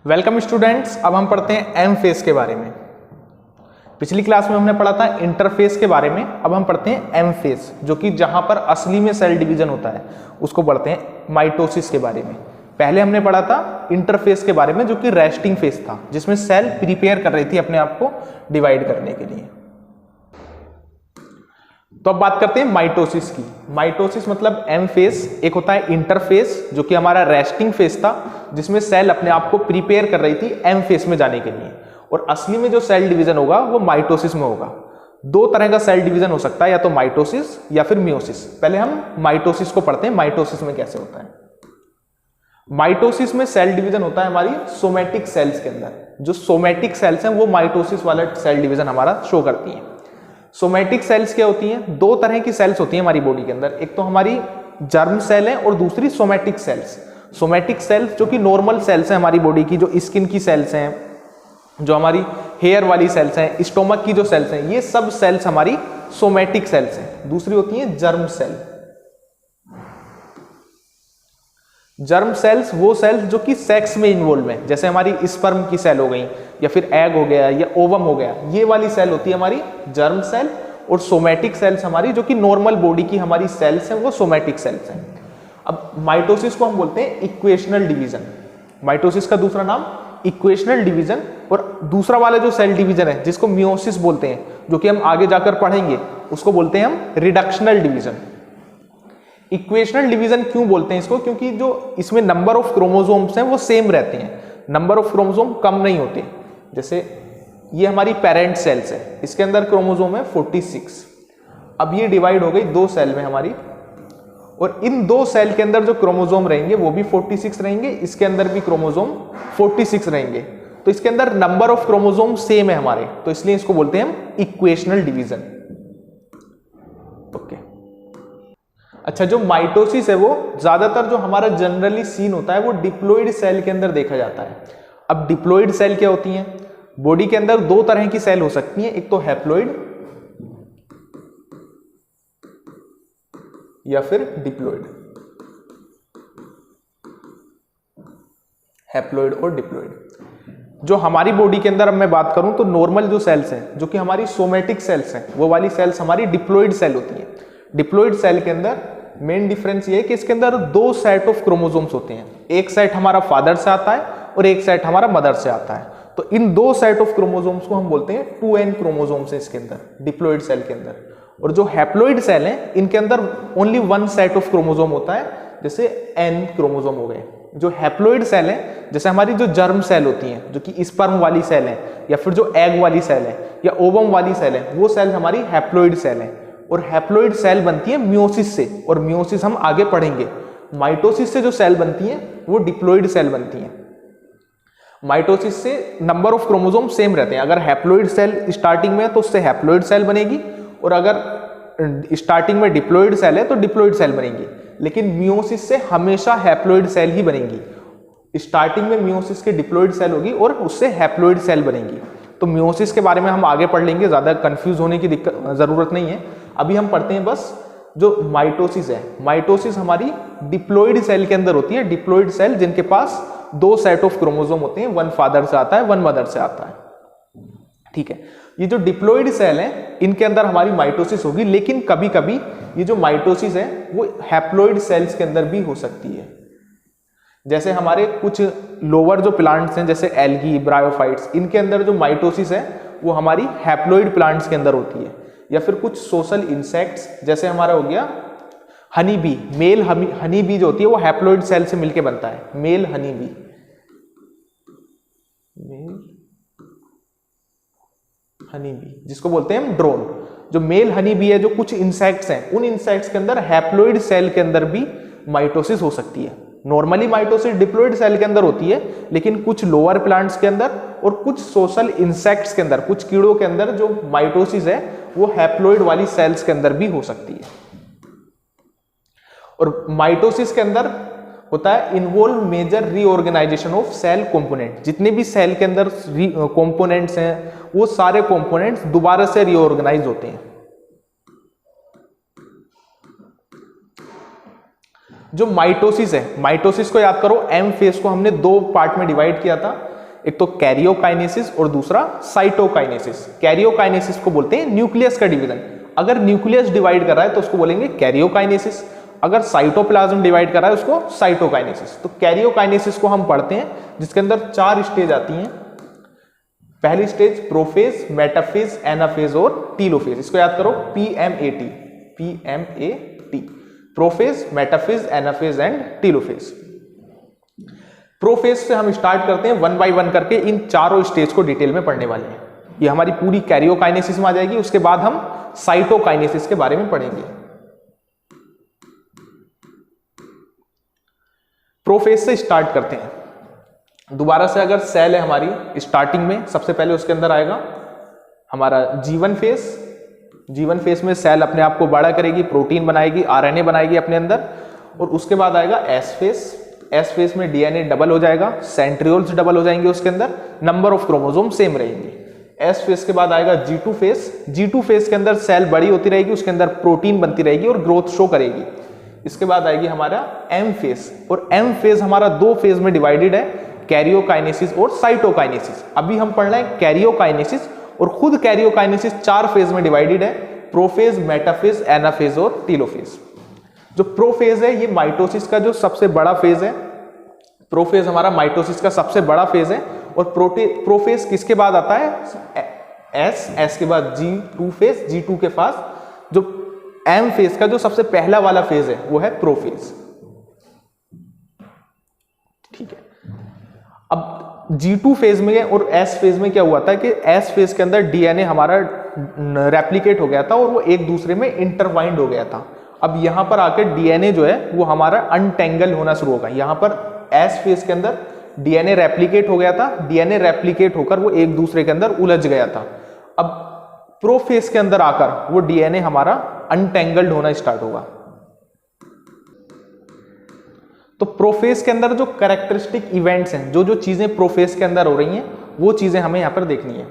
Welcome students. अब हम पढ़ते हैं एम फेस के बारे में। पिछली क्लास में हमने पढ़ा था इंटरफेस के बारे में। अब हम पढ़ते हैं एम फेस, जो कि जहां पर असली में सेल डिवीजन होता है उसको पढ़ते हैं माइटोसिस के बारे में। पहले हमने पढ़ा था इंटरफेस के बारे में, जो कि रेस्टिंग फेस था, जिसमें सेल प्रिपेयर कर रही थी अपने आप को डिवाइड करने के लिए। तो अब बात करते हैं माइटोसिस की। माइटोसिस मतलब एम फेस। एक होता है इंटरफेस, जो कि हमारा रेस्टिंग फेस था, जिसमें सेल अपने आप को प्रिपेयर कर रही थी एम फेस में जाने के लिए। और असली में जो सेल डिवीजन होगा वो माइटोसिस में होगा। दो तरह का सेल डिवीजन हो सकता है, या तो माइटोसिस या फिर मियोसिस। पहले हम माइटोसिस को पढ़ते हैं, माइटोसिस में कैसे होता है। माइटोसिस में सेल डिवीजन होता है हमारी सोमैटिक सेल्स के अंदर। जो सोमैटिक सेल्स हैं वो माइटोसिस वाला सेल डिवीजन हमारा शो करती हैं। सोमैटिक सेल्स क्या होती हैं? दो तरह की सेल्स होती हैं हमारी बॉडी के अंदर। एक तो हमारी जर्म सेल है और दूसरी सोमैटिक सेल्स। सोमैटिक सेल्स जो कि नॉर्मल सेल्स हैं हमारी बॉडी की, जो स्किन की सेल्स हैं, जो हमारी हेयर वाली सेल्स हैं, स्टोमक की जो सेल्स हैं, ये सब सेल्स हमारी सोमैटिक सेल्स हैं। दूसरी होती है जर्म सेल। जर्म सेल्स वो सेल्स जो कि सेक्स में इन्वॉल्व हैं, जैसे हमारी स्पर्म की सेल हो गई, या फिर एग हो गया, या ओवम हो गया, ये वाली सेल होती है हमारी जर्म सेल। और सोमैटिक सेल्स हमारी जो कि नॉर्मल बॉडी की हमारी सेल्स हैं वो सोमैटिक सेल्स हैं। अब माइटोसिस को हम बोलते हैं इक्वेशनल डिवीजन। माइटोसिस का दूसरा नाम इक्वेशनल डिवीजन। और दूसरा वाला जो सेल डिवीजन है जिसको मियोसिस बोलते हैं, जो कि हम आगे जाकर पढ़ेंगे, उसको बोलते हैं हम रिडक्शनल डिवीजन। इक्वेशनल डिवीजन क्यों बोलते हैं इसको? क्योंकि जो इसमें नंबर ऑफ क्रोमोसोम्स हैं वो सेम रहते हैं, नंबर ऑफ क्रोमोसोम कम नहीं होते। जैसे ये हमारी पेरेंट सेल्स है, इसके अंदर क्रोमोसोम है 46। अब ये डिवाइड हो गई दो सेल में हमारी, और इन दो सेल के अंदर जो क्रोमोसोम रहेंगे वो भी 46 रहेंगे, इसके अंदर भी क्रोमोसोम 46 रहेंगे। तो इसके अंदर नंबर ऑफ क्रोमोसोम सेम है हमारे, तो इसलिए इसको बोलते हैं हम इक्वेशनल डिवीजन। ओके। अच्छा, जो माइटोसिस है वो ज्यादातर जो हमारा जनरली सीन होता है वो डिप्लॉइड सेल के अंदर देखा जाता है। अब डिप्लॉइड सेल क्या होती हैं? बॉडी के अंदर दो तरह की सेल हो सकती हैं, एक तो हैप्लॉइड या फिर डिप्लॉइड। हैप्लॉइड और डिप्लॉइड। जो हमारी बॉडी के अंदर अब मैं बात करूं तो नॉर्मल जो सेल्स हैं, जो कि हमारी सोमैटिक सेल्स हैं, वो वाली सेल्स हमारी डिप्लॉइड सेल होती हैं। डिप्लॉइड सेल के अंदर मेन डिफरेंस ये है कि इसके अंदर दो सेट ऑफ क्रोमोसोम्स होते हैं। एक सेट हमारा फादर से आता है और एक सेट हमारा मदर से आता है। तो इन दो सेट ऑफ क्रोमोसोम्स को हम बोलते हैं 2n क्रोमोसोम्स है इसके अंदर, डिप्लॉइड सेल के अंदर। और जो हैप्लॉइड सेल हैं इनके अंदर only one set of chromosome होता है, जैसे n क्रोमोसोम हो गए। जो हैप्लॉइड सेल है, जैसे हमारी जो जर्म सेल होती हैं, जो कि स्पर्म वाली सेल है, या फिर जो एग वाली सेल है, या ओवम वाली सेल है, वो सेल हमारी हैप्लॉइड सेल है। और हैप्लॉइड सेल बनती है मियोसिस से, और मियोसिस हम आगे पढ़ेंगे। माइटोसिस से जो सेल बनती है वो डिप्लॉइड सेल बनती है। माइटोसिस से नंबर ऑफ क्रोमोसोम सेम रहते हैं। अगर हैप्लॉइड सेल स्टार्टिंग में है तो उससे हैप्लॉइड सेल बनेगी, और अगर स्टार्टिंग में डिप्लॉइड सेल है तो डिप्लॉइड सेल बनेगी। लेकिन मियोसिस से हमेशा हैप्लॉइड सेल ही बनेगी। स्टार्टिंग में मियोसिस के डिप्लॉइड सेल होगी और उससे हैप्लॉइड सेल बनेगी। तो मियोसिस के बारे में हम आगे पढ़ लेंगे, ज्यादा कंफ्यूज होने की जरूरत नहीं है। अभी हम पढ़ते हैं बस जो माइटोसिस है। माइटोसिस हमारी डिप्लॉइड सेल के अंदर होती है। डिप्लॉइड सेल जिनके पास दो सेट ऑफ क्रोमोसोम होते हैं, वन फादर से आता है, वन मदर से आता है। ठीक है, ये जो डिप्लॉइड सेल है इनके अंदर हमारी माइटोसिस होगी। लेकिन कभी कभी ये जो माइटोसिस है वो हैप्लॉइड सेल्स के अंदर भी हो सकती है। जैसे हमारे कुछ लोअर जो प्लांट्स हैं, जैसे एल्गी, ब्रायोफाइट्स, इनके अंदर जो माइटोसिस है वो हमारी हैप्लॉइड प्लांट्स के अंदर होती है। या फिर कुछ सोशल इंसेक्ट्स, जैसे हमारा हो गया honey bee, male honey bee जो होती है वो हैप्लॉइड सेल से मिलके बनता है, male honey bee. Honey bee जिसको बोलते हैं हम ड्रोन। जो मेल हनी बी है, जो कुछ इंसेक्ट्स हैं, उन इंसेक्ट्स के अंदर हैप्लॉइड सेल के अंदर भी माइटोसिस हो सकती है। नॉर्मली माइटोसिस डिप्लॉइड सेल के अंदर होती है, लेकिन कुछ लोअर प्लांट्स के अंदर और कुछ सोशल इंसेक्ट्स के अंदर, कुछ कीड़ों के अंदर जो माइटोसिस है वो हैप्लॉइड वाली सेल्स के अंदर भी हो सकती है। और माइटोसिस के अंदर होता है involve major reorganisation of cell component. जितने भी सेल के अंदर कंपोनेंट्स हैं वो सारे कंपोनेंट्स दोबारा से रीऑर्गेनाइज होते हैं। जो माइटोसिस है, माइटोसिस को याद करो, एम फेस को हमने दो पार्ट में डिवाइड किया था। एक तो कैरियोकाइनेसिस और दूसरा साइटोकाइनेसिस। कैरियोकाइनेसिस को बोलते हैं न्यूक्लियस का डिवीजन। अगर न्यूक्लियस डिवाइड कर रहा है तो उसको बोलेंगे कैरियोकाइनेसिस, अगर साइटोप्लाज्म डिवाइड कर रहा है उसको साइटोकाइनेसिस। तो कैरियोकाइनेसिस को हम पढ़ते हैं जिसके अंदर 4 स्टेज आती हैं। पहली स्टेज प्रोफेज, मेटाफेज, एनाफेज और टीलोफेज। इसको याद करो PMAT, PMAT, prophase, metaphase, anaphase and telophase. Prophase से हम स्टार्ट करते हैं 1 बाय 1 करके, इन चारों स्टेज को डिटेल में पढ़ने वाले हैं। ये हमारी पूरी कैरियोकाइनेसिस में आ जाएगी। उसके बाद हम साइटोकाइनेसिस के बारे में पढ़ेंगे। प्रोफेज से स्टार्ट करते हैं। दोबारा से अगर सेल है हमारी, स्टार्टिंग में सबसे पहले उसके अंदर आएगा हमारा G1 फेज। G1 फेज में सेल अपने आप को बड़ा करेगी, प्रोटीन बनाएगी, RNA बनाएगी अपने अंदर। और उसके बाद आएगा S फेज। S फेज में DNA डबल हो जाएगा, सेंट्रियोल्स डबल हो जाएंगे उसके अंदर, नंबर ऑफ क्रोमोसोम सेम रहेंगे। S फेज के बाद आएगा G2 फेज। G2 फेज के अंदर सेल बड़ी होती रहेगी, उसके अंदर प्रोटीन बनती रहेगी और ग्रोथ शो करेगी। इसके बाद आएगी हमारा M फेज, और M फेज हमारा 2 फेज में डिवाइडेड है, कैरियोकाइनेसिस और साइटोकाइनेसिस। अभी हम पढ़ रहे हैं कैरियोकाइनेसिस, और खुद कैरियोकाइनेसिस 4 फेज में डिवाइडेड है, प्रोफेज, मेटाफेज, एनाफेज और टीलोफेज। जो प्रोफेज है ये माइटोसिस का जो सबसे बड़ा फेज है। प्रोफेज हमारा माइटोसिस का सबसे बड़ा फेज है। और प्रोफेज किसके बाद आता है? S के बाद G2 फेज, G2 के पास जो M फेज का जो सबसे पहला वाला फेज है वो है प्रोफेज। ठीक है, अब G2 फेज में और S फेज में क्या हुआ था कि S फेज के अंदर DNA हमारा रेप्लिकेट हो गया था और वो एक दूसरे में इंटरवाइंड हो गया था। अब यहां पर आकर DNA जो है वो हमारा अनटेंगल होना शुरू होगा। यहां पर S फेज के अंदर DNA रेप्लिकेट हो गया था, DNA रेप्लिकेट होकर वो एक दूसरे के अंदर उलझ गया था। अब प्रोफेज के अंदर आकर वो DNA हमारा अनटेंगल्ड होना स्टार्ट होगा। तो प्रोफेज के अंदर जो कैरेक्टरिस्टिक इवेंट्स हैं, जो जो चीजें प्रोफेज के अंदर हो रही हैं, वो चीजें हमें यहां पर देखनी है।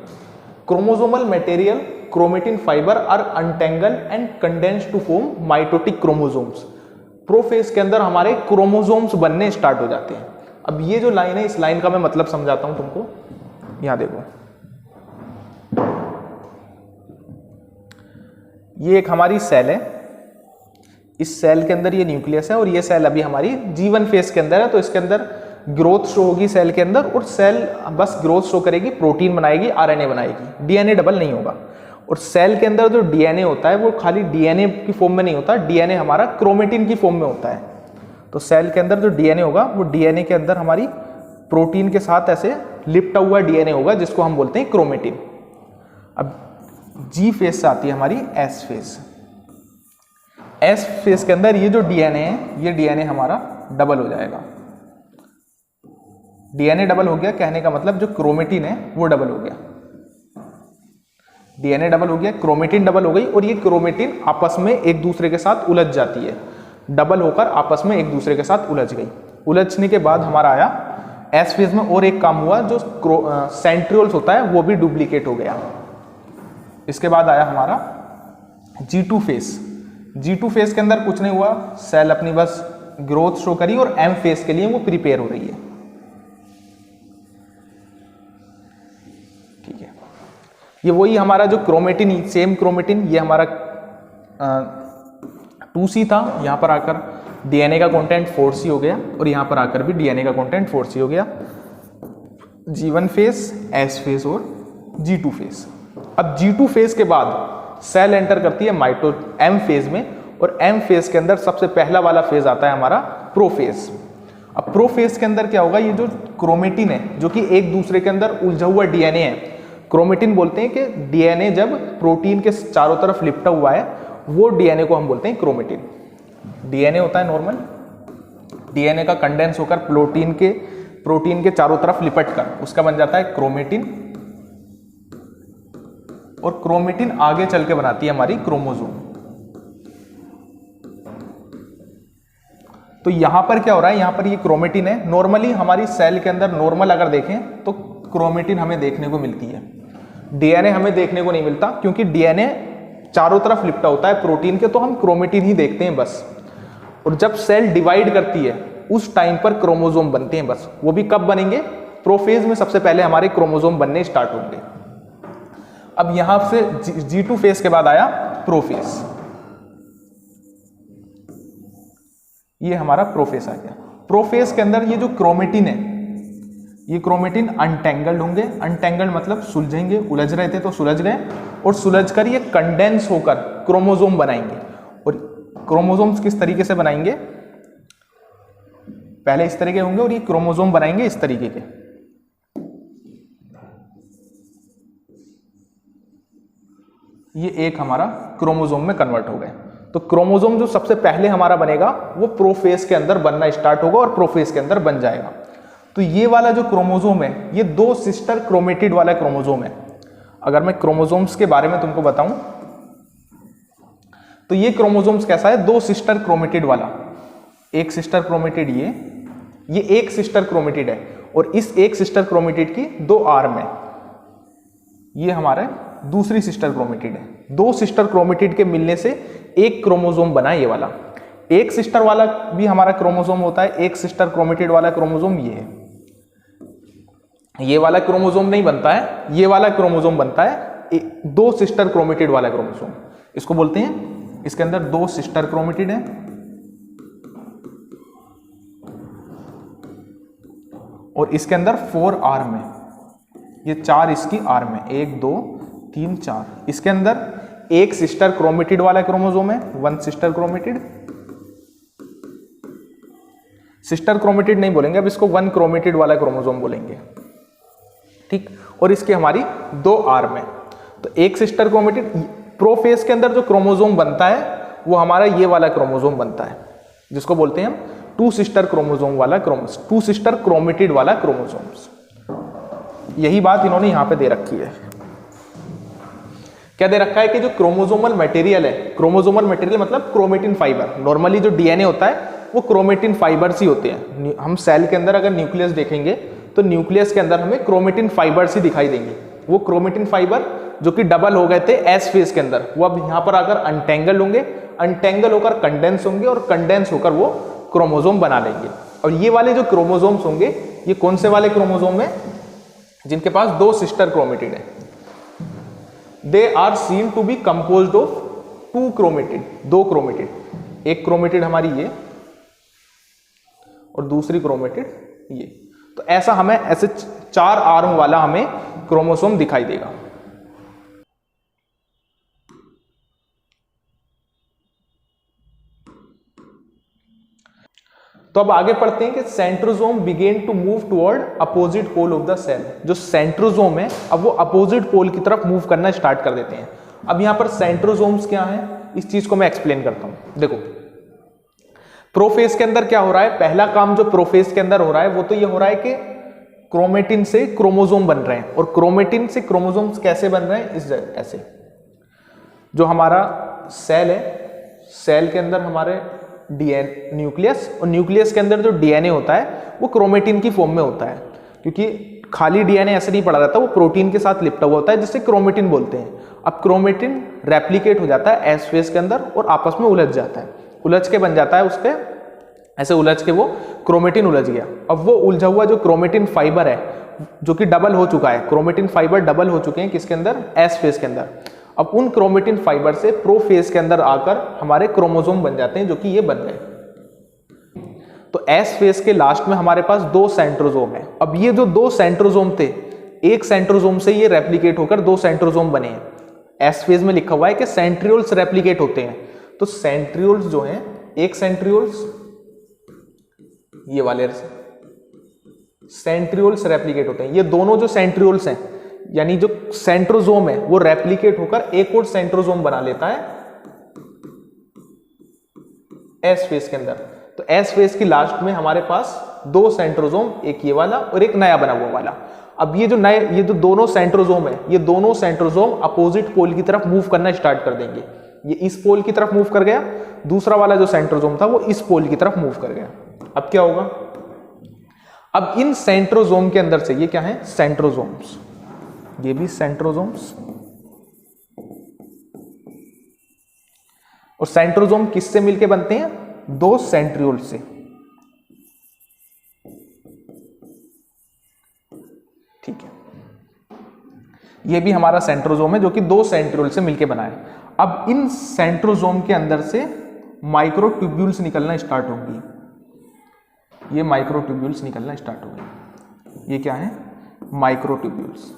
Chromosomal material, chromatin fibre are untangle and condense to form mitotic chromosomes. Prophase के अंदर हमारे क्रोमोसोम्स बनने स्टार्ट हो जाते हैं। अब ये जो लाइन है, इस लाइन का मैं मतलब समझाता हूं तुमको। यहां देखो, ये एक हमारी सेल है, इस सेल के अंदर ये न्यूक्लियस है, और ये सेल अभी हमारी G1 फेज के अंदर है। तो इसके अंदर ग्रोथ शो होगी सेल के अंदर, और सेल बस ग्रोथ शो करेगी, प्रोटीन बनाएगी, RNA बनाएगी, DNA डबल नहीं होगा। और सेल के अंदर जो DNA होता है वो खाली DNA की फॉर्म में नहीं होता, DNA हमारा क्रोमेटिन की फॉर्म में होता है। तो सेल के अंदर जो DNA होगा वो DNA के अंदर हमारी प्रोटीन के साथ ऐसे लिपटा हुआ DNA होगा, जिसको हम बोलते हैं क्रोमेटिन। अब G फेज से आती है हमारी S फेज। S फेज के अंदर ये जो DNA है, ये DNA हमारा डबल हो जाएगा। DNA डबल हो गया, कहने का मतलब जो क्रोमेटिन है वो डबल हो गया। DNA डबल हो गया, क्रोमेटिन डबल हो गई, और ये क्रोमेटिन आपस में एक दूसरे के साथ उलझ जाती है। डबल होकर आपस में एक दूसरे के साथ उलझ गई। उलझने के बाद हमारा आया S फेज में, और एक काम हुआ, जो सेंट्रियोल्स होता है वो भी डुप्लीकेट हो गया। इसके बाद आया हमारा G2 फेज। G2 फेज के अंदर कुछ नहीं हुआ, सेल अपनी बस ग्रोथ शो करी, और M फेज के लिए वो प्रिपेयर हो रही है। ठीक है, ये वही हमारा जो क्रोमेटिन, सेम क्रोमेटिन, ये हमारा 2C था, यहां पर आकर DNA का कंटेंट 4C हो गया, और यहां पर आकर भी DNA का कंटेंट 4C हो गया। G1 फेज, S फेज और G2 फेज। अब G2 फेज के बाद सेल एंटर करती है M फेज में, और M फेज के अंदर सबसे पहला वाला फेज आता है हमारा प्रोफेज। अब प्रोफेज के अंदर क्या होगा, ये जो क्रोमेटिन है, जो कि एक दूसरे के अंदर उलझा हुआ DNA है, क्रोमेटिन बोलते हैं कि DNA जब प्रोटीन के चारों तरफ लिपटा हुआ है, वो DNA को हम बोलते हैं क्रोमेटिन। DNA होता है नॉर्मल, DNA का कंडेंस होकर प्रोटीन के चारों तरफ लिपट कर उसका बन जाता है क्रोमेटिन, और क्रोमेटिन आगे चल के बनाती है हमारी क्रोमोसोम। तो यहां पर क्या हो रहा है, यहां पर ये क्रोमेटिन है। नॉर्मली हमारी सेल के अंदर नॉर्मल अगर देखें तो क्रोमेटिन हमें देखने को मिलती है, DNA हमें देखने को नहीं मिलता, क्योंकि DNA चारों तरफ लिपटा होता है प्रोटीन के, तो हम क्रोमेटिन ही देखते हैं बस। और जब सेल डिवाइड करती है उस टाइम पर क्रोमोसोम बनते हैं बस। वो भी कब बनेंगे, प्रोफेज में सबसे पहले हमारे क्रोमोसोम बनने स्टार्ट होंगे। अब यहां से G2 फेज के बाद आया प्रोफेज। ये हमारा प्रोफेज आ गया। प्रोफेज के अंदर ये जो क्रोमेटिन है, ये क्रोमेटिन अनटेंगल्ड होंगे। अनटेंगल्ड मतलब सुलझेंगे, उलझ रहे थे तो सुलझ गए, और सुलझ कर ये कंडेंस होकर क्रोमोसोम बनाएंगे। और क्रोमोसोम्स किस तरीके से बनाएंगे, पहले इस तरीके होंगे और ये क्रोमोसोम बनाएंगे इस तरीके के। ये एक हमारा क्रोमोसोम में कन्वर्ट हो गए। तो क्रोमोसोम जो सबसे पहले हमारा बनेगा वो प्रोफेज के अंदर बनना स्टार्ट होगा और प्रोफेज के अंदर बन जाएगा। तो ये वाला जो क्रोमोसोम है ये 2 सिस्टर क्रोमेटिड वाला क्रोमोसोम है। अगर मैं क्रोमोसोम्स के बारे में तुमको बताऊं तो ये क्रोमोसोम्स कैसा है, 2 सिस्टर क्रोमेटिड वाला। एक सिस्टर क्रोमेटिड ये एक सिस्टर क्रोमेटिड है, और इस एक सिस्टर क्रोमेटिड की 2 आर्म है। ये हमारे दूसरी सिस्टर क्रोमेटिड है। 2 सिस्टर क्रोमेटिड के मिलने से एक क्रोमोसोम बना ये वाला। एक सिस्टर वाला भी हमारा क्रोमोसोम होता है, एक सिस्टर क्रोमेटिड वाला क्रोमोसोम ये है। ये वाला क्रोमोसोम नहीं बनता है, ये वाला क्रोमोसोम बनता है 2 सिस्टर क्रोमेटिड वाला क्रोमोसोम। इसको बोलते हैं, इसके अंदर 2 सिस्टर क्रोमेटिड है और इसके अंदर 4 आर्म है। ये 4 इसकी आर्म है, 1 2 3 4। इसके अंदर एक सिस्टर क्रोमेटिड वाला क्रोमोसोम है, 1 सिस्टर क्रोमेटिड। सिस्टर क्रोमेटिड नहीं बोलेंगे, अब इसको 1 क्रोमेटिड वाला क्रोमोसोम बोलेंगे, ठीक। और इसकी हमारी 2 आर्म है। तो एक सिस्टर क्रोमेटिड, प्रोफेज के अंदर जो क्रोमोसोम बनता है वो हमारा ये वाला क्रोमोसोम बनता है, जिसको बोलते हैं हम 2 सिस्टर क्रोमोसोम वाला 2 सिस्टर क्रोमेटिड वाला क्रोमोसोम्स। यही बात इन्होंने यहां पे दे रखी है। क्या दे रखा है कि जो क्रोमोसोमल मटेरियल है, क्रोमोसोमल मटेरियल मतलब क्रोमेटिन फाइबर। नॉर्मली जो डीएनए होता है वो क्रोमेटिन फाइबर्स ही होते हैं। हम सेल के अंदर अगर न्यूक्लियस देखेंगे तो न्यूक्लियस के अंदर हमें क्रोमेटिन फाइबर्स ही दिखाई देंगे। वो क्रोमेटिन फाइबर जो कि डबल हो गए थे एस फेज के अंदर, वो अब यहां पर आकर अनटेंगल होंगे, अनटेंगल होकर कंडेंस होंगे और कंडेंस होकर वो क्रोमोसोम बना लेंगे। और ये वाले जो क्रोमोसोम्स होंगे ये कौन से वाले क्रोमोसोम है, जिनके पास 2 सिस्टर क्रोमेटिड है। They are seen to be composed of 2 chromatid, 2 chromatid. एक क्रोमेटिड हमारी ये और दूसरी क्रोमेटिड ये। तो ऐसा हमें ऐसे 4 आर्म वाला हमें क्रोमोसोम दिखाई देगा। तो अब आगे पढ़ते हैं कि centrosome begin to move toward opposite pole of the cell. जो सेंट्रोसोम है अब वो अपोजिट पोल की तरफ मूव करना स्टार्ट कर देते हैं। अब यहां पर सेंट्रोसोम्स क्या है, इस चीज को मैं एक्सप्लेन करता हूं। देखो प्रोफेज के अंदर क्या हो रहा है, पहला काम जो प्रोफेज के अंदर हो रहा है वो तो ये हो रहा है कि क्रोमेटिन से क्रोमोसोम बन रहे हैं। और क्रोमेटिन से क्रोमोसोम्स कैसे बन रहे हैं, इस ऐसे। जो हमारा सेल है, सेल के अंदर हमारे डीएनए न्यूक्लियस, और न्यूक्लियस के अंदर जो डीएनए होता है वो क्रोमेटिन की फॉर्म में होता है, क्योंकि खाली डीएनए ऐसे नहीं पड़ा रहता, वो प्रोटीन के साथ लिपटा हुआ होता है, जिससे क्रोमेटिन बोलते हैं। अब क्रोमेटिन रेप्लिकेट हो जाता है एस फेज के अंदर और आपस में उलझ जाता है, उलझ के बन जाता है उसके, ऐसे उलझ के वो क्रोमेटिन उलझ गया। अब वो उलझा हुआ जो क्रोमेटिन फाइबर है, जो कि डबल हो चुका है, क्रोमेटिन फाइबर डबल हो चुके हैं किसके अंदर, एस फेज के अंदर। अब उन क्रोमेटिन फाइबर से प्रोफेज के अंदर आकर हमारे क्रोमोसोम बन जाते हैं, जो कि ये बन गए। तो एस फेज के लास्ट में हमारे पास 2 सेंट्रोसोम है। अब ये जो 2 सेंट्रोसोम थे, एक सेंट्रोसोम से ये रेप्लिकेट होकर 2 सेंट्रोसोम बने हैं। एस फेज में लिखा हुआ है कि सेंट्रियोल्स रेप्लिकेट होते हैं। तो सेंट्रियोल्स जो हैं, एक सेंट्रियोल्स ये वाले सेंट्रियोल्स रेप्लिकेट होते हैं। ये दोनों जो सेंट्रियोल्स हैं, यानी जो सेंट्रोसोम है वो रेप्लिकेट होकर एक और सेंट्रोसोम बना लेता है एस फेज के अंदर। तो एस फेज की लास्ट में हमारे पास 2 सेंट्रोसोम, एक ये वाला और एक नया बना हुआ वाला। अब ये जो दोनों सेंट्रोसोम है, ये दोनों सेंट्रोसोम अपोजिट पोल की तरफ मूव करना स्टार्ट कर देंगे। ये इस पोल की तरफ मूव कर गया, दूसरा वाला जो सेंट्रोसोम था वो इस पोल की तरफ मूव कर गया। अब क्या होगा, अब इन सेंट्रोसोम के अंदर से, ये क्या है, सेंट्रोसोम्स, ये भी सेंट्रोसोम्स। और सेंट्रोसोम किससे मिलके बनते हैं, 2 सेंट्रियोल से। ये भी हमारा सेंट्रोजोम है जो कि 2 सेंट्रियोल से मिलके बना है। अब इन सेंट्रोजोम के अंदर से माइक्रोट्यूब्यूल्स निकलना स्टार्ट होंगी। ये माइक्रोट्यूब्यूल्स निकलना स्टार्ट होंगे। ये क्या है? माइक्रोट्यूब्यूल्स,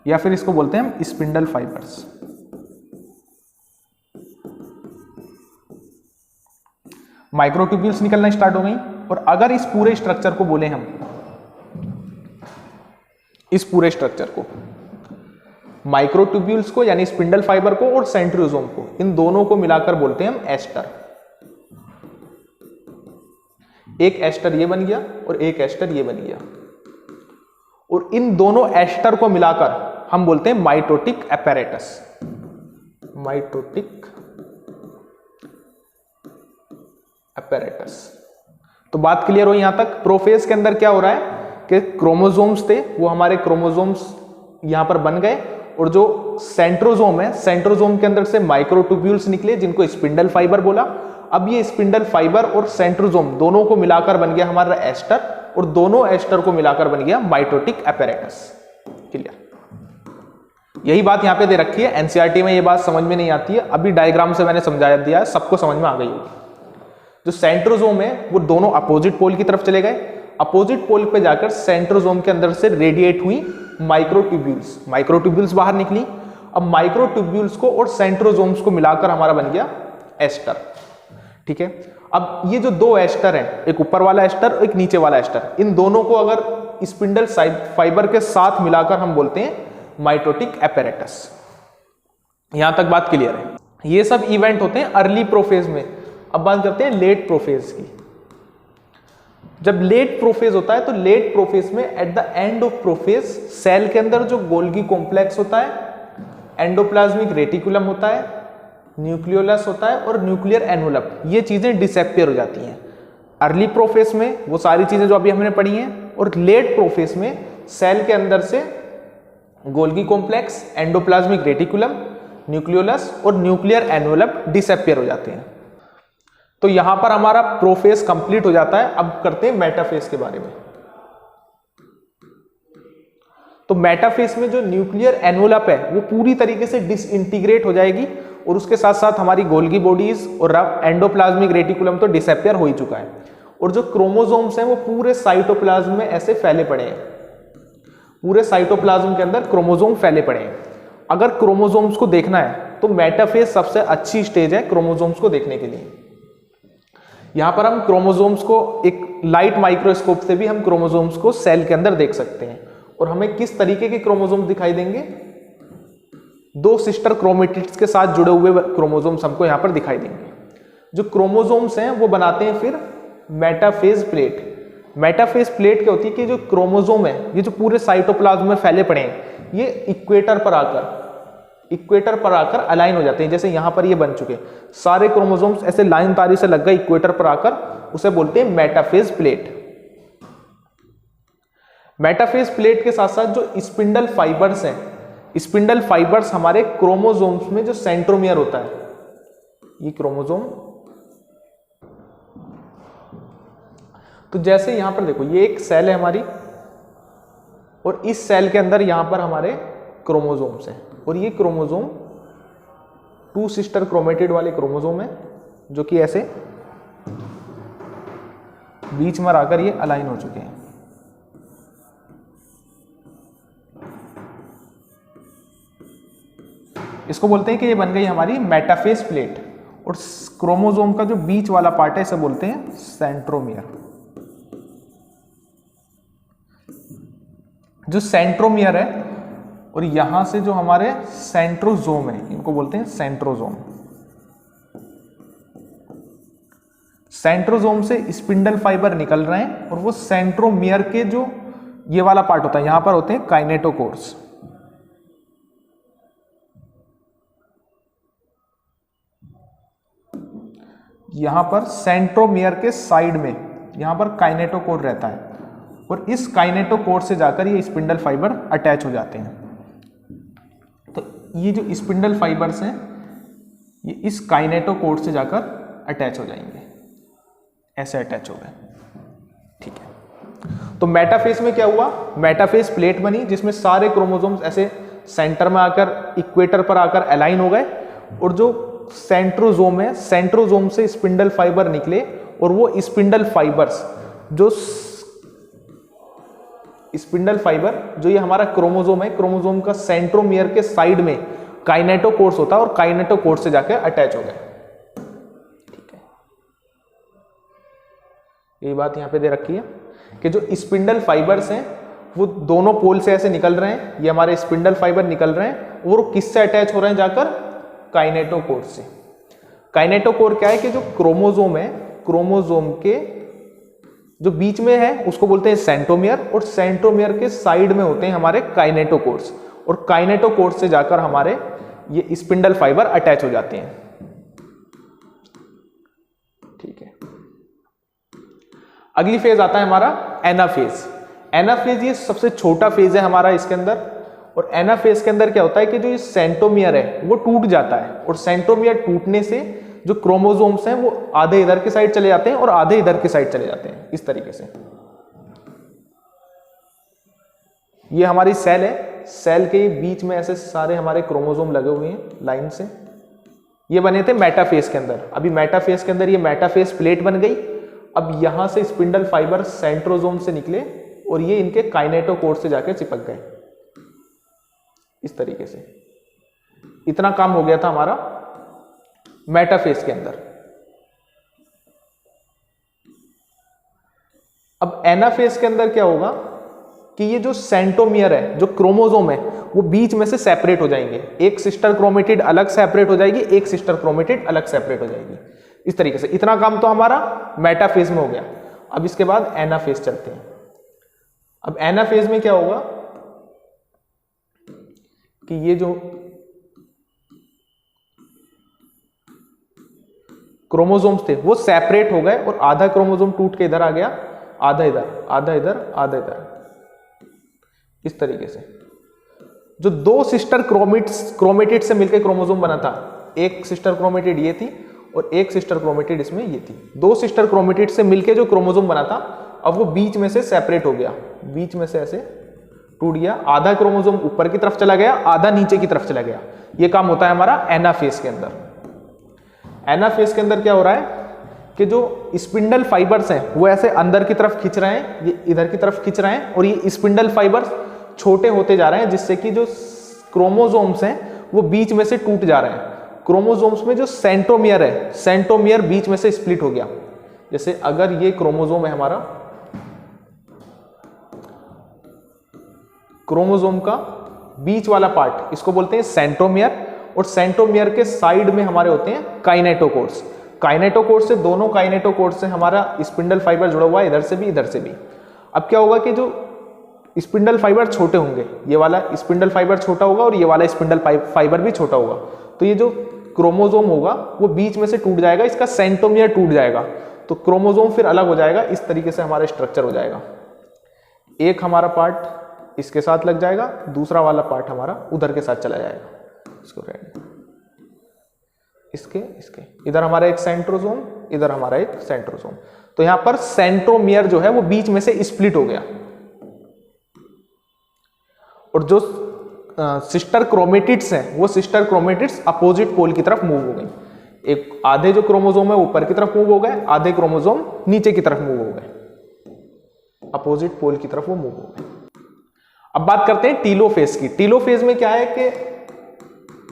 या फिर इसको बोलते हैं हम स्पिंडल फाइबर्स। माइक्रोट्यूब्यूल्स निकलना स्टार्ट हो गई। और अगर इस पूरे स्ट्रक्चर को बोले हम, इस पूरे स्ट्रक्चर को, माइक्रोट्यूब्यूल्स को यानी स्पिंडल फाइबर को और सेंट्रियोजोम को, इन दोनों को मिलाकर बोलते हैं हम एस्टर। एक एस्टर ये बन गया और एक एस्टर ये बन गया, और इन दोनों एस्टर को मिलाकर हम बोलते हैं माइटोटिक apparatus। Mitotic apparatus। तो बात क्लियर हो यहां तक। प्रोफेज के अंदर क्या हो रहा है कि क्रोमोसोम्स थे, वो हमारे क्रोमोसोम्स यहां पर बन गए, और जो सेंट्रोजोम है, सेंट्रोजोम के अंदर से माइक्रोट्यूब्यूल्स निकले जिनको स्पिंडल फाइबर बोला। अब ये स्पिंडल फाइबर और सेंट्रोजोम दोनों को मिलाकर बन गया हमारा एस्टर, और दोनों एस्टर को मिलाकर बन गया माइटोटिक apparatus। क्लियर? यही बात यहां पे दे रखी है। एनसीईआरटी में ये बात समझ में नहीं आती है, अभी डायग्राम से मैंने समझा दिया है, सबको समझ में आ गई होगी। जो सेंट्रोजोम है वो दोनों अपोजिट पोल की तरफ चले गए, अपोजिट पोल पे जाकर सेंट्रोजोम के अंदर से रेडिएट हुई माइक्रोट्यूब्यूल्स, माइक्रोट्यूब्यूल्स बाहर निकली। अब माइक्रोट्यूब्यूल्स को और सेंट्रोजोम्स को मिलाकर हमारा बन गया एस्टर। ठीक है? अब ये जो 2 एस्टर हैं, एक ऊपर वाला एस्टर और एक नीचे वाला एस्टर, इन दोनों को अगर स्पिंडल फाइबर के साथ मिलाकर हम बोलते हैं माइटोटिक apparatus। यहां तक बात क्लियर है? ये सब इवेंट होते हैं अर्ली प्रोफेज में। अब बात करते हैं लेट प्रोफेज की। जब लेट प्रोफेज होता है तो लेट प्रोफेज में at the end of prophase cell के अंदर जो गोल्गी कॉम्प्लेक्स होता है, एंडोप्लाज्मिक रेटिकुलम होता है, न्यूक्लियोलस होता है और न्यूक्लियर एनवलप, ये चीजें डिसअपीयर हो जाती हैं। अर्ली प्रोफेज में वो सारी चीजें जो अभी हमने पढ़ी हैं, और लेट प्रोफेज में सेल के अंदर से Golgi complex, endoplasmic reticulum, nucleolus और न्यूक्लियर एनवलप डिसअपीयर हो जाते हैं। तो यहां पर हमारा प्रोफेज कंप्लीट हो जाता है। अब करते हैं मेटाफेज के बारे में। तो मेटाफेज में जो न्यूक्लियर एनवलप है वो पूरी तरीके से डिसइंटीग्रेट हो जाएगी, और उसके साथ साथ हमारी गोल्गी बॉडीज और एंडोप्लाज्मिक रेटिकुलम तो डिसअपीयर हो ही चुका है, और जो क्रोमोसोम्स हैं वो पूरे साइटोप्लाज्म में ऐसे फैले पड़े हैं। पूरे साइटोप्लाज्म के अंदर क्रोमोसोम फैले पड़े हैं। अगर क्रोमोसोम्स को देखना है तो मेटाफेज सबसे अच्छी स्टेज है क्रोमोसोम्स को देखने के लिए। यहां पर हम क्रोमोसोम्स को एक लाइट माइक्रोस्कोप से भी हम क्रोमोसोम्स को सेल के अंदर देख सकते हैं, और हमें किस तरीके के क्रोमोसोम्स दिखाई देंगे? 2 सिस्टर क्रोमेटिड्स के साथ जुड़े हुए क्रोमोसोम्स हमको यहां पर दिखाई देंगे। जो क्रोमोसोम्स हैं वो बनाते हैं फिर मेटाफेज प्लेट। मेटाफेज प्लेट क्या होती है कि जो क्रोमोसोम है, ये जो पूरे साइटोप्लाज्म में फैले पड़े हैं, ये इक्वेटर पर आकर अलाइन हो जाते हैं। जैसे यहां पर ये बन चुके सारे क्रोमोसोम्स ऐसे लाइन तारी से लग गए इक्वेटर पर आकर, उसे बोलते हैं मेटाफेज प्लेट। मेटाफेज प्लेट के साथ साथ जो स्पिंडल फाइबर्स हैं, स्पिंडल फाइबर्स हमारे क्रोमोसोम्स में जो सेंट्रोमियर होता है, ये क्रोमोसोम, तो जैसे यहां पर देखो ये एक सेल है हमारी, और इस सेल के अंदर यहां पर हमारे क्रोमोसोम्स हैं, और ये क्रोमोसोम 2 सिस्टर क्रोमेटिड वाले क्रोमोसोम है जो कि ऐसे बीच में आकर ये अलाइन हो चुके हैं। इसको बोलते हैं कि ये बन गई हमारी मेटाफेज प्लेट, और क्रोमोसोम का जो बीच वाला पार्ट है इसे बोलते हैं सेंट्रोमियर। जो सेंट्रोमियर है और यहां से जो हमारे सेंट्रोजोम है, इनको बोलते हैं सेंट्रोजोम। सेंट्रोजोम से स्पिंडल फाइबर निकल रहे हैं, और वो सेंट्रोमियर के जो ये वाला पार्ट होता है, यहां पर होते हैं काइनेटोकोर्स। यहां पर सेंट्रोमियर के साइड में यहां पर काइनेटोकोर रहता है, और इस काइनेटोकोर से जाकर ये स्पिंडल फाइबर अटैच हो जाते हैं। तो ये जो स्पिंडल फाइबर्स हैं ये इस काइनेटोकोर से जाकर अटैच हो जाएंगे, ऐसे अटैच हो गए। ठीक है, तो मेटाफेज में क्या हुआ, मेटाफेज प्लेट बनी जिसमें सारे क्रोमोसोम्स ऐसे सेंटर में आकर इक्वेटर पर आकर अलाइन हो गए, और जो सेंट्रोजोम है, सेंट्रोजोम से स्पिंडल फाइबर निकले, और वो स्पिंडल फाइबर्स जो स्पिंडल फाइबर जो ये हमारा क्रोमोसोम है, क्रोमोसोम का सेंट्रोमियर के साइड में काइनेटोकोर्स होता है, और काइनेटोकोर्स से जाकर अटैच हो गए। ठीक है, ये बात यहां पे दे रखी है कि जो स्पिंडल फाइबर्स हैं वो दोनों पोल से ऐसे निकल रहे हैं, ये हमारे स्पिंडल फाइबर निकल रहे हैं, और वो किससे अटैच हो रहे हैं, जाकर काइनेटोकोर से। काइनेटोकोर क्या है कि जो क्रोमोसोम है, क्रोमोसोम के जो बीच में है उसको बोलते हैं सेंट्रोमियर, और सेंट्रोमियर के साइड में होते हैं हमारे काइनेटोकोर्स, और काइनेटोकोर्स से जाकर हमारे ये स्पिंडल फाइबर अटैच हो जाते हैं। ठीक है, अगली फेज आता है हमारा एनाफेज। एनाफेज ये सबसे छोटा फेज है हमारा इसके अंदर, और एनाफेज के अंदर क्या होता है कि जो ये सेंट्रोमियर है वो टूट जाता है, और सेंट्रोमियर टूटने से जो क्रोमोसोम्स हैं वो आधे इधर की साइड चले जाते हैं और आधे इधर की साइड चले जाते हैं, इस तरीके से। ये हमारी सेल है, सेल के बीच में ऐसे सारे हमारे क्रोमोसोम लगे हुए हैं लाइन से, ये बने थे मेटाफेज के अंदर। अभी मेटाफेज के अंदर ये मेटाफेज प्लेट बन गई, अब यहां से स्पिंडल फाइबर सेंट्रोजोम से निकले और ये इनके काइनेटोकोर से जाकर चिपक गए, इस तरीके से। इतना काम हो गया था हमारा मेटाफेज के अंदर। अब एनाफेज के अंदर क्या होगा कि ये जो सेंट्रोमियर है, जो क्रोमोसोम है, वो बीच में से सेपरेट हो जाएंगे। एक सिस्टर क्रोमेटिड अलग सेपरेट हो जाएगी, एक सिस्टर क्रोमेटिड अलग सेपरेट हो जाएगी, इस तरीके से। इतना काम तो हमारा मेटाफेज में हो गया। अब इसके बाद एनाफेज चलते हैं। अब एनाफेज में क्या होगा कि ये जो क्रोमोसोम्स थे वो सेपरेट हो गए, और आधा क्रोमोसोम टूट के इधर आ गया, आधा इधर, आधा इधर, आधा इधर, इस तरीके से। जो दो सिस्टर क्रोमेटिड से मिलकर क्रोमोसोम बना था, एक सिस्टर क्रोमेटिड ये थी और एक सिस्टर क्रोमेटिड इसमें ये थी। दो सिस्टर क्रोमेटिड से मिलकर जो क्रोमोसोम बना था, अब वो बीच में से सेपरेट हो गया, बीच में से ऐसे टूट गया। आधा क्रोमोसोम ऊपर की तरफ चला गया, आधा नीचे की तरफ चला गया। ये काम होता है हमारा एनाफेज के अंदर। एनाफेज के अंदर क्या हो रहा है कि जो स्पिंडल फाइबर्स हैं वो ऐसे अंदर की तरफ खींच रहे हैं, ये इधर की तरफ खींच रहे हैं, और ये स्पिंडल फाइबर्स छोटे होते जा रहे हैं, जिससे कि जो क्रोमोसोम्स हैं वो बीच में से टूट जा रहे हैं। क्रोमोसोम्स में जो सेंट्रोमियर है, सेंट्रोमियर बीच में से स्प्लिट हो गया। जैसे अगर ये क्रोमोसोम है हमारा, क्रोमोसोम का बीच वाला पार्ट इसको बोलते हैं सेंट्रोमियर, और सेंट्रोमियर के साइड में हमारे होते हैं काइनेटोकोर्स। काइनेटोकोर्स से, दोनों काइनेटोकोर्स से हमारा स्पिंडल फाइबर जुड़ा हुआ है, इधर से भी इधर से भी। अब क्या होगा कि जो स्पिंडल फाइबर छोटे होंगे, ये वाला स्पिंडल फाइबर छोटा होगा और ये वाला स्पिंडल फाइबर भी छोटा होगा, तो ये जो क्रोमोसोम होगा वो बीच में से टूट जाएगा, इसका सेंट्रोमियर टूट जाएगा, तो क्रोमोसोम फिर अलग हो जाएगा। इस तरीके से हमारा स्ट्रक्चर हो जाएगा। एक हमारा पार्ट इसके साथ लग जाएगा, दूसरा वाला पार्ट हमारा उधर के साथ चला जाएगा। इसको इसके इधर हमारा एक सेंट्रोसोम, इधर हमारा एक सेंट्रोसोम। तो यहां पर सेंट्रोमियर जो है वो बीच में से स्प्लिट हो गया, और जो सिस्टर क्रोमेटिड्स हैं वो सिस्टर क्रोमेटिड्स अपोजिट पोल की तरफ मूव हो गई। एक आधे जो क्रोमोसोम है ऊपर की तरफ मूव हो गए, आधे क्रोमोसोम नीचे की तरफ मूव हो गए, अपोजिट पोल की तरफ वो मूव हो गए। अब बात करते हैं टीलोफेज की। टीलोफेज में क्या है कि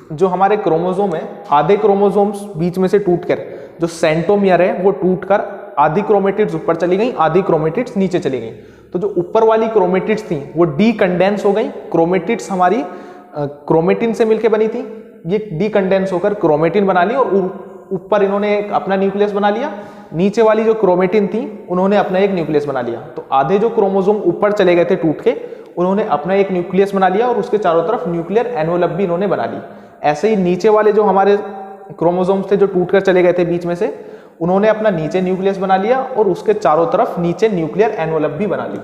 जो हमारे क्रोमोसोम है, आधे क्रोमोसोम्स बीच में से टूटकर, जो सेंट्रोमियर है वो टूटकर आधी क्रोमेटिड्स ऊपर चली गई, आधी क्रोमेटिड्स नीचे चली गई। तो जो ऊपर वाली क्रोमेटिड्स थी वो डीकंडेंस हो गई। क्रोमेटिड्स हमारी क्रोमेटिन से मिलकर बनी थी, ये डीकंडेंस होकर क्रोमेटिन बना ली, और ऊपर इन्होंने एक अपना न्यूक्लियस बना लिया। नीचे वाली जो क्रोमेटिन थी उन्होंने अपना एक न्यूक्लियस बना लिया। तो आधे जो क्रोमोसोम ऊपर चले गए थे टूट के, उन्होंने अपना एक न्यूक्लियस बना लिया, और उसके चारों तरफ न्यूक्लियर एनवलप भी इन्होंने बना ली। ऐसे ही नीचे वाले जो हमारे क्रोमोसोम्स थे जो टूटकर चले गए थे बीच में से, उन्होंने अपना नीचे न्यूक्लियस बना लिया, और उसके चारों तरफ नीचे न्यूक्लियर एनवलप भी बना ली।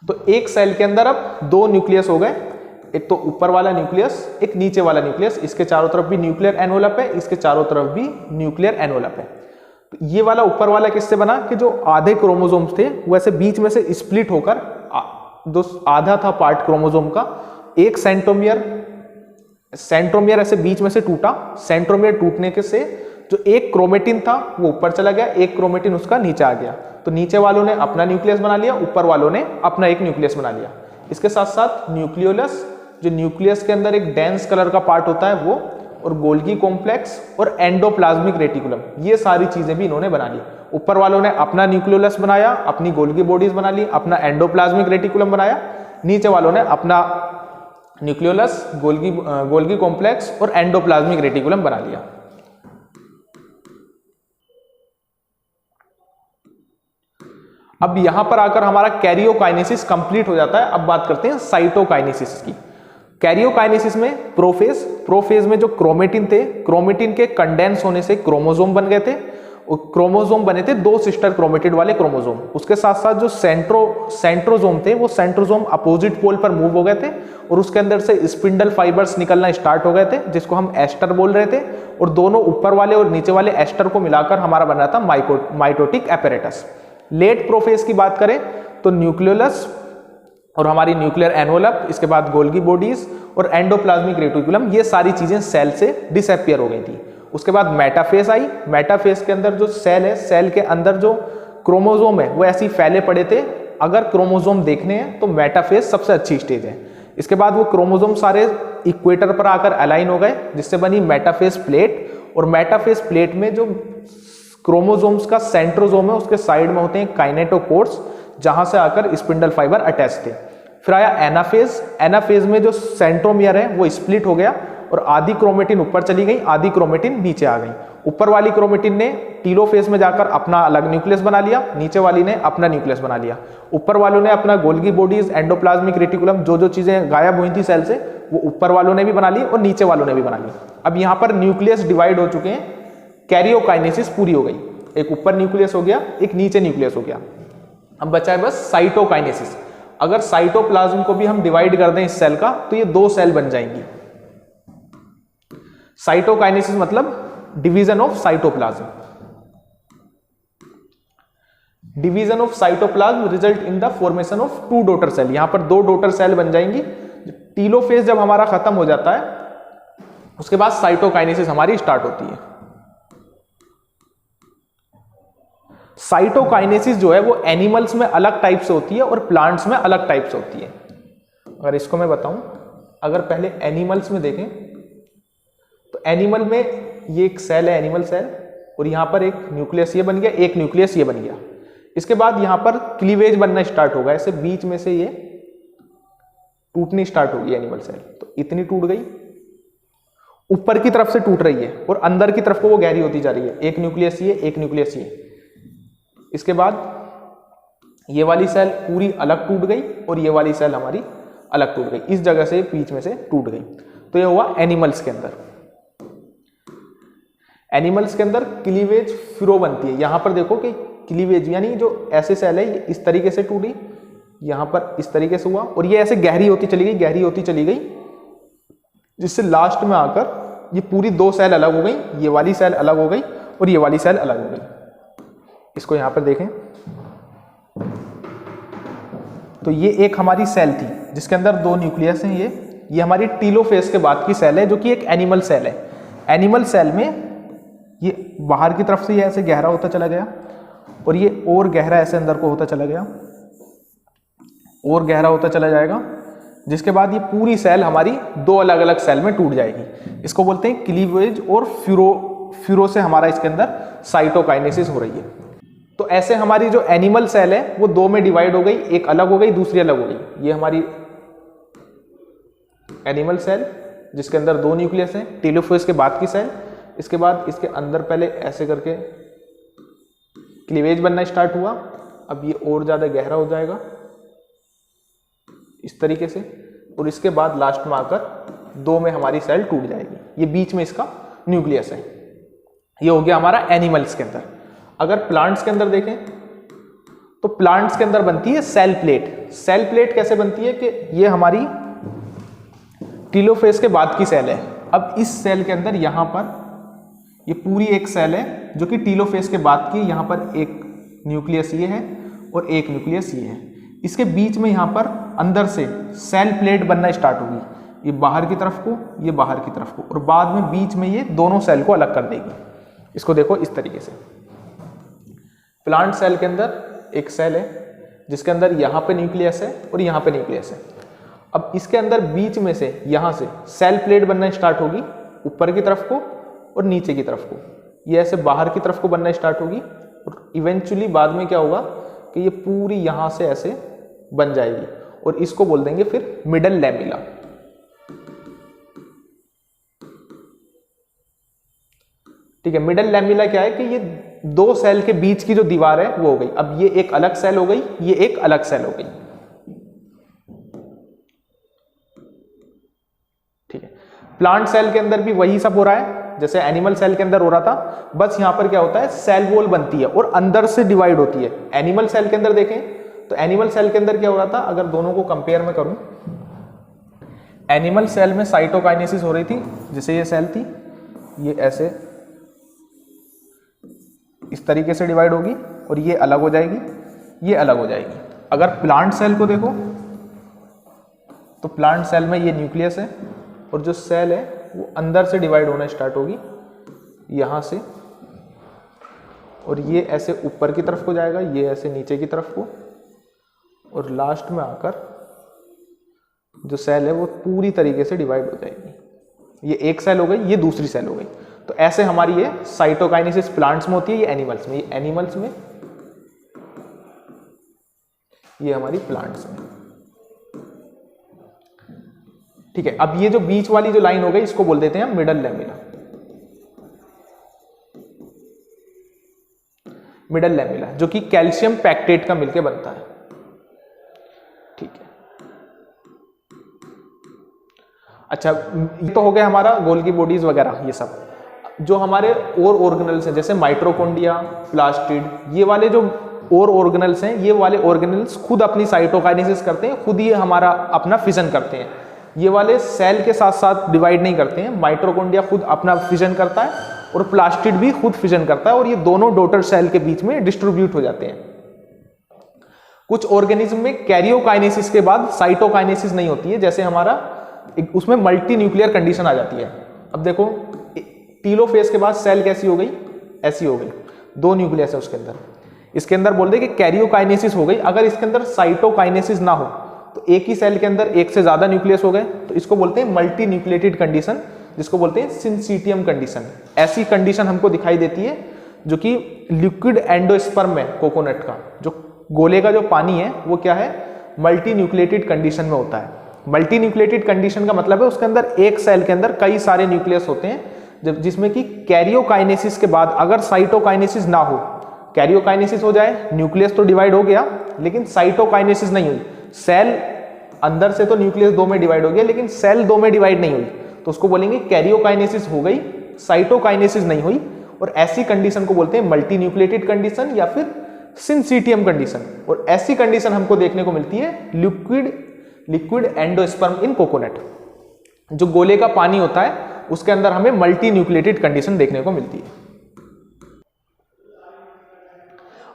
तो एक सेल के अंदर अब दो न्यूक्लियस हो गए, एक तो ऊपर वाला न्यूक्लियस, एक नीचे वाला न्यूक्लियस। इसके चारों तरफ भी न्यूक्लियर एनवलप है, इसके चारों तरफ भी न्यूक्लियर एनवलप है। तो ये वाला ऊपर वाला किससे बना कि जो आधे क्रोमोसोम्स थे वो ऐसे बीच में से स्प्लिट होकर जो आधा था पार्ट क्रोमोसोम का, एक सेंट्रोमियर ऐसे बीच में से टूटा। सेंट्रोमियर टूटने के से जो एक क्रोमेटिन था वो ऊपर चला गया, एक क्रोमेटिन उसका नीचे आ गया। तो नीचे वालों ने अपना न्यूक्लियस बना लिया, ऊपर वालों ने अपना एक न्यूक्लियस बना लिया। इसके साथ साथ न्यूक्लियोलस, जो न्यूक्लियस के अंदर एक डेंस कलर का पार्ट होता है वो, और गोल्गी कॉम्प्लेक्स और एंडोप्लाज्मिक रेटिकुलम, ये सारी चीजें भी इन्होंने बना ली। ऊपर वालों ने अपना न्यूक्लियोलस बनाया, अपनी गोल्गी बॉडीज बना ली, अपना एंडोप्लाज्मिक रेटिकुलम बनाया। नीचे वालों ने अपना न्यूक्लियोलस, गोल्गी कॉम्प्लेक्स और एंडोप्लाज्मिक रेटिकुलम बना लिया। अब यहां पर आकर हमारा कैरियोकाइनेसिस कंप्लीट हो जाता है। अब बात करते हैं साइटोकाइनेसिस की। कैरियोकाइनेसिस में प्रोफेज में जो क्रोमेटिन थे, क्रोमेटिन के कंडेंस होने से क्रोमोसोम बन गए थे। क्रोमोसोम बने थे 2 सिस्टर क्रोमेटिड वाले क्रोमोसोम। उसके साथ साथ जो सेंट्रोजोम थे वो सेंट्रोजोम अपोजिट पोल पर मूव हो गए थे और उसके अंदर से स्पिंडल फाइबर्स निकलना स्टार्ट हो गए थे, जिसको हम एस्टर बोल रहे थे। और दोनों ऊपर वाले और नीचे वाले एस्टर को मिलाकर हमारा बन रहा था माइटोटिक एपेरेटस। लेट प्रोफेज की बात करें तो न्यूक्लियोलस और हमारी न्यूक्लियर एनवलप, इसके बाद गोल्गी बॉडीज और एंडोप्लाज्मिक रेटिकुलम, ये सारी चीजें सेल से डिसअपियर हो गई थी। उसके बाद मेटाफेज आई। मेटाफेज के अंदर जो सेल है, सेल के अंदर जो क्रोमोसोम है वो ऐसे ही फैले पड़े थे। अगर क्रोमोसोम देखने हैं तो मेटाफेज सबसे अच्छी स्टेज है। इसके बाद वो क्रोमोसोम सारे इक्वेटर पर आकर अलाइन हो गए, जिससे बनी मेटाफेज प्लेट। और मेटाफेज प्लेट में जो क्रोमोसोम्स का सेंट्रोजोम है उसके साइड में होते हैं काइनेटोकोर्स, जहां से आकर स्पिंडल फाइबर अटैच थे। फिर आया एनाफेज। एनाफेज में जो सेंट्रोमियर है वो स्प्लिट हो गया और आधी क्रोमेटिन ऊपर चली गई, आधी क्रोमेटिन नीचे आ गई। ऊपर वाली क्रोमेटिन ने टीलोफेज में जाकर अपना अलग न्यूक्लियस बना लिया, नीचे वाली ने अपना न्यूक्लियस बना लिया। ऊपर वालों ने अपना गोल्गी बॉडीज, एंडोप्लाज्मिक रेटिकुलम, जो चीजें गायब हुई थी सेल से, वो ऊपर वालों ने भी बना ली और नीचे वालों ने भी बना ली। अब यहाँ पर न्यूक्लियस डिवाइड हो चुके हैं, कैरियोकाइनेसिस पूरी हो गई। एक ऊपर न्यूक्लियस हो गया, एक नीचे न्यूक्लियस हो गया। अब बचा है बस साइटोकाइनेसिस। अगर साइटोप्लाज्म को भी हम डिवाइड कर दें इस सेल का तो ये 2 सेल बन जाएंगी। साइटोकाइनेसिस मतलब division of cytoplasm. Division of cytoplasm result in the formation of 2 daughter cell. यहां पर 2 डॉटर सेल बन जाएंगी। टीलोफेज जब हमारा खत्म हो जाता है उसके बाद साइटोकाइनेसिस हमारी स्टार्ट होती है। साइटोकाइनेसिस जो है वो एनिमल्स में अलग टाइप से होती है और प्लांट्स में अलग टाइप से होती है। अगर इसको मैं बताऊं, अगर पहले एनिमल्स में देखें तो एनिमल में ये एक सेल है, एनिमल सेल, और यहां पर एक न्यूक्लियस ये बन गया, एक न्यूक्लियस ये बन गया। इसके बाद यहां पर क्लीवेज बनना स्टार्ट होगा, ऐसे बीच में से ये टूटनी स्टार्ट होगी एनिमल सेल। तो इतनी टूट गई, ऊपर की तरफ से टूट रही है और अंदर की तरफ को वो गहरी होती जा रही है। एक न्यूक्लियस ये, एक न्यूक्लियस ये। इसके बाद ये वाली सेल पूरी अलग टूट गई और ये वाली सेल हमारी अलग टूट गई, इस जगह से बीच में से टूट गई। तो ये हुआ एनिमल्स के अंदर। एनिमल्स के अंदर क्लीवेज फ्लो बनती है। यहां पर देखो कि क्लीवेज यानी जो ऐसे सेल है ये इस तरीके से टूटी, यहां पर इस तरीके से हुआ और ये ऐसे गहरी होती चली गई, गहरी होती चली गई, जिससे लास्ट में आकर ये पूरी 2 सेल अलग हो गई। ये वाली सेल अलग हो गई और ये वाली सेल अलग हो गई। इसको यहां पर देखें तो ये एक हमारी सेल थी जिसके अंदर 2 न्यूक्लियस हैं। ये हमारी टीलोफेज के बाद की सेल है जो कि एक एनिमल सेल है। एनिमल सेल में ये बाहर की तरफ से ये ऐसे गहरा होता चला गया और ये और गहरा ऐसे अंदर को होता चला गया और गहरा होता चला जाएगा, जिसके बाद ये पूरी सेल हमारी 2 अलग अलग सेल में टूट जाएगी। इसको बोलते हैं क्लीवेज और फ्यूरो से हमारा इसके अंदर साइटोकाइनेसिस हो रही है। तो ऐसे हमारी जो एनिमल सेल है वो 2 में डिवाइड हो गई, एक अलग हो गई, दूसरी अलग हो गई। ये हमारी एनिमल सेल जिसके अंदर 2 न्यूक्लियस हैं, टीलोफेज के बाद की सेल। इसके बाद इसके अंदर पहले ऐसे करके क्लीवेज बनना स्टार्ट हुआ, अब ये और ज्यादा गहरा हो जाएगा इस तरीके से, और इसके बाद लास्ट में आकर 2 में हमारी सेल टूट जाएगी। ये बीच में इसका न्यूक्लियस है। ये हो गया हमारा एनिमल्स के अंदर। अगर प्लांट्स के अंदर देखें तो प्लांट्स के अंदर बनती है सेल प्लेट। सेल प्लेट कैसे बनती है कि ये हमारी टीलोफेज के बाद की सेल है। अब इस सेल के अंदर यहां पर ये पूरी एक सेल है जो कि टीलोफेज के बाद की। यहाँ पर एक न्यूक्लियस ये है और एक न्यूक्लियस ये है। इसके बीच में यहाँ पर अंदर से सेल प्लेट बनना स्टार्ट होगी, ये बाहर की तरफ को, ये बाहर की तरफ को, और बाद में बीच में ये दोनों सेल को अलग कर देगी। इसको देखो इस तरीके से। प्लांट सेल के अंदर एक सेल है जिसके अंदर यहाँ पे न्यूक्लियस है और यहाँ पे न्यूक्लियस है। अब इसके अंदर बीच में से यहाँ से सेल प्लेट बनना स्टार्ट होगी, ऊपर की तरफ को और नीचे की तरफ को। ये ऐसे बाहर की तरफ को बनना स्टार्ट होगी और इवेंचुअली बाद में क्या होगा कि ये पूरी यहाँ से ऐसे बन जाएगी और इसको बोल देंगे फिर मिडल लैमेला। ठीक है, मिडल लैमेला क्या है कि ये दो सेल के बीच की जो दीवार है वो हो गई। अब ये एक अलग सेल हो गई, ये एक अलग सेल हो गई। ठीक है, प्लांट सेल के अंदर भी वही सब हो रहा है जैसे एनिमल सेल के अंदर हो रहा था, बस यहां पर क्या होता है सेल वॉल बनती है और अंदर से डिवाइड होती है। एनिमल सेल के अंदर देखें तो एनिमल सेल के अंदर क्या हो रहा था, अगर दोनों को कंपेयर में करूं, एनिमल सेल में साइटोकाइनेसिस हो रही थी। जैसे ये सेल थी, ये ऐसे इस तरीके से डिवाइड होगी और ये अलग हो जाएगी, ये अलग हो जाएगी। अगर प्लांट सेल को देखो तो प्लांट सेल में ये न्यूक्लियस है और जो सेल है वो अंदर से डिवाइड होना स्टार्ट होगी यहाँ से, और ये ऐसे ऊपर की तरफ को जाएगा, ये ऐसे नीचे की तरफ को, और लास्ट में आकर जो सेल है वो पूरी तरीके से डिवाइड हो जाएगी। ये एक सेल हो गई, ये दूसरी सेल हो गई। तो ऐसे हमारी ये साइटोकाइनेसिस प्लांट्स में होती है, ये एनिमल्स में, ये एनिमल्स में, ये हमारी प्लांट्स में। ठीक है, अब ये जो बीच वाली जो लाइन हो गई इसको बोल देते हैं हम मिडल लैमेला। मिडल लैमेला जो कि कैल्शियम पैक्टेट का मिलके बनता है। ठीक है, अच्छा ये तो हो गया हमारा गोल्गी बॉडीज वगैरह ये सब। जो हमारे और ऑर्गेनल्स हैं जैसे माइटोकॉन्ड्रिया, प्लास्टिड, ये वाले जो और ऑर्गेनल्स हैं, ये वाले ऑर्गेनल्स खुद अपनी साइटोकाइनेसिस करते हैं, खुद ये हमारा अपना फिजन करते हैं। ये वाले सेल के साथ साथ डिवाइड नहीं करते हैं। माइटोकॉन्ड्रिया खुद अपना फिजन करता है और प्लास्टिड भी खुद फिजन करता है, और ये दोनों डॉटर सेल के बीच में डिस्ट्रीब्यूट हो जाते हैं। कुछ ऑर्गेनिज्म में कैरियोकाइनेसिस के बाद साइटोकाइनेसिस नहीं होती है, जैसे हमारा उसमें मल्टी न्यूक्लियर कंडीशन आ जाती है। अब देखो टीलोफेज के बाद सेल कैसी हो गई, ऐसी हो गई, दो न्यूक्लियस है उसके अंदर। इसके अंदर बोल दे कि कैरियोकाइनेसिस हो गई। अगर इसके अंदर साइटोकाइनेसिस ना हो तो एक ही सेल के अंदर एक से ज्यादा न्यूक्लियस हो गए, तो इसको बोलते हैं मल्टी न्यूक्लिएटेड कंडीशन, जिसको बोलते हैं सिंसीटियम कंडीशन। ऐसी कंडीशन हमको दिखाई देती है जो कि लिक्विड एंडोस्पर्म में कोकोनट का जो गोले का जो पानी है वो क्या है, मल्टी न्यूक्लिएटेड कंडीशन में होता है। मल्टी न्यूक्लिएटेड कंडीशन का मतलब है उसके अंदर एक सेल के अंदर कई सारे न्यूक्लियस होते हैं, जिसमें कि कैरियोकाइनेसिस के बाद अगर साइटोकाइनेसिस ना हो, कैरियोकाइनेसिस हो जाए, न्यूक्लियस तो डिवाइड हो गया लेकिन साइटोकाइनेसिस नहीं हुई, सेल अंदर से तो न्यूक्लियस दो में डिवाइड हो गया लेकिन सेल दो में डिवाइड नहीं हुई, तो उसको बोलेंगे कैरियोकाइनेसिस हो गई, साइटोकाइनेसिस नहीं हुई। और ऐसी कंडीशन को बोलते हैं मल्टी न्यूक्लिएटेड कंडीशन या फिर सिंसीटियम कंडीशन। और ऐसी कंडीशन हमको देखने को मिलती है लिक्विड एंडोस्पर्म इन कोकोनट। जो गोले का पानी होता है उसके अंदर हमें मल्टी न्यूक्लिएटेड कंडीशन देखने को मिलती है।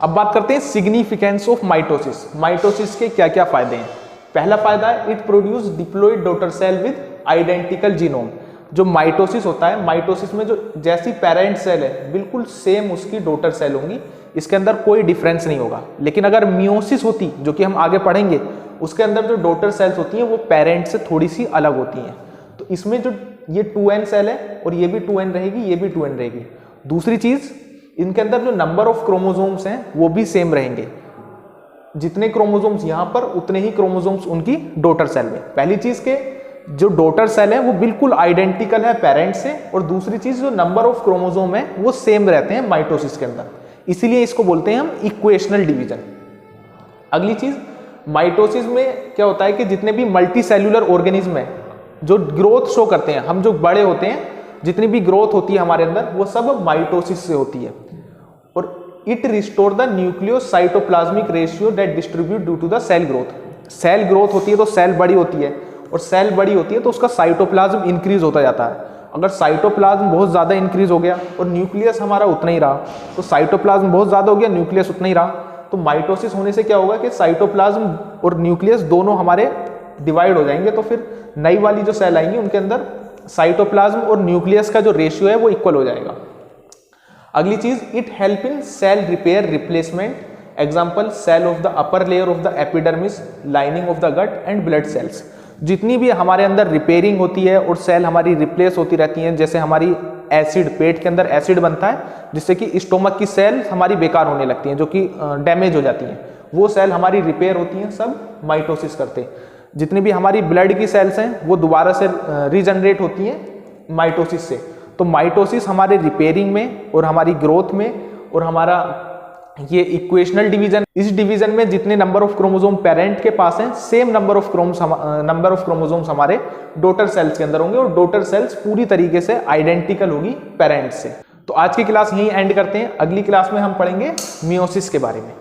अब बात करते हैं सिग्निफिकेंस ऑफ माइटोसिस। माइटोसिस के क्या क्या फायदे हैं। पहला फायदा है it produce diploid daughter cell with identical genome. जो माइटोसिस होता है, माइटोसिस में जो जैसी पेरेंट सेल है बिल्कुल सेम उसकी डॉटर सेल होंगी, इसके अंदर कोई डिफरेंस नहीं होगा। लेकिन अगर मियोसिस होती, जो कि हम आगे पढ़ेंगे, उसके अंदर जो डॉटर सेल्स होती हैं वो पेरेंट से थोड़ी सी अलग होती हैं। तो इसमें जो ये 2n सेल है और ये भी 2n रहेगी, ये भी 2n रहेगी। दूसरी चीज, इनके अंदर जो नंबर ऑफ क्रोमोसोम्स हैं वो भी सेम रहेंगे। जितने क्रोमोसोम्स यहां पर उतने ही क्रोमोसोम्स उनकी डॉटर सेल में। पहली चीज के जो डॉटर सेल है वो बिल्कुल आइडेंटिकल है पेरेंट से, और दूसरी चीज जो नंबर ऑफ क्रोमोसोम है वो सेम रहते हैं माइटोसिस के अंदर, इसीलिए इसको बोलते हैं हम इक्वेशनल डिवीजन। अगली चीज, माइटोसिस में क्या होता है कि जितने भी मल्टी सेल्यूलर ऑर्गेनिज्म है जो ग्रोथ शो करते हैं, हम जो बड़े होते हैं, जितनी भी ग्रोथ होती है हमारे अंदर वो सब माइटोसिस से होती है। और it restore the nucleocytoplasmic ratio that distribute due to the cell growth. Cell growth होती है तो सेल बड़ी होती है, और सेल बड़ी होती है तो उसका साइटोप्लाज्म इंक्रीज होता जाता है। अगर साइटोप्लाज्म बहुत ज़्यादा इंक्रीज हो गया और न्यूक्लियस हमारा उतना ही रहा, तो साइटोप्लाज्म बहुत ज़्यादा हो गया, न्यूक्लियस उतना ही रहा, तो माइटोसिस होने से क्या होगा कि साइटोप्लाज्म और न्यूक्लियस दोनों हमारे डिवाइड हो जाएंगे, तो फिर नई वाली जो सेल आएंगी उनके अंदर साइटोप्लाज्म और न्यूक्लियस का जो रेशियो है वो इक्वल हो जाएगा। अगली चीज, it help in cell repair replacement, example cell of the upper layer of the epidermis, lining of the gut and blood cells. जितनी भी हमारे अंदर रिपेयरिंग होती है और सेल हमारी रिप्लेस होती रहती हैं, जैसे हमारी एसिड, पेट के अंदर एसिड बनता है जिससे कि स्टोमक की सेल हमारी बेकार होने लगती हैं, जो कि डैमेज हो जाती हैं, वो सेल हमारी रिपेयर होती हैं, सब माइटोसिस करते हैं। जितनी भी हमारी ब्लड की सेल्स हैं वो दोबारा से रीजनरेट होती हैं माइटोसिस से। तो माइटोसिस हमारे रिपेयरिंग में और हमारी ग्रोथ में और हमारा ये इक्वेशनल डिवीजन, इस डिवीजन में जितने नंबर ऑफ क्रोमोसोम पेरेंट के पास हैं, सेम नंबर ऑफ क्रोमोसोम्स हमारे डॉटर सेल्स के अंदर होंगे, और डॉटर सेल्स पूरी तरीके से आइडेंटिकल होगी पेरेंट से। तो आज की क्लास यहीं एंड करते हैं। अगली क्लास में हम पढ़ेंगे मियोसिस के बारे में।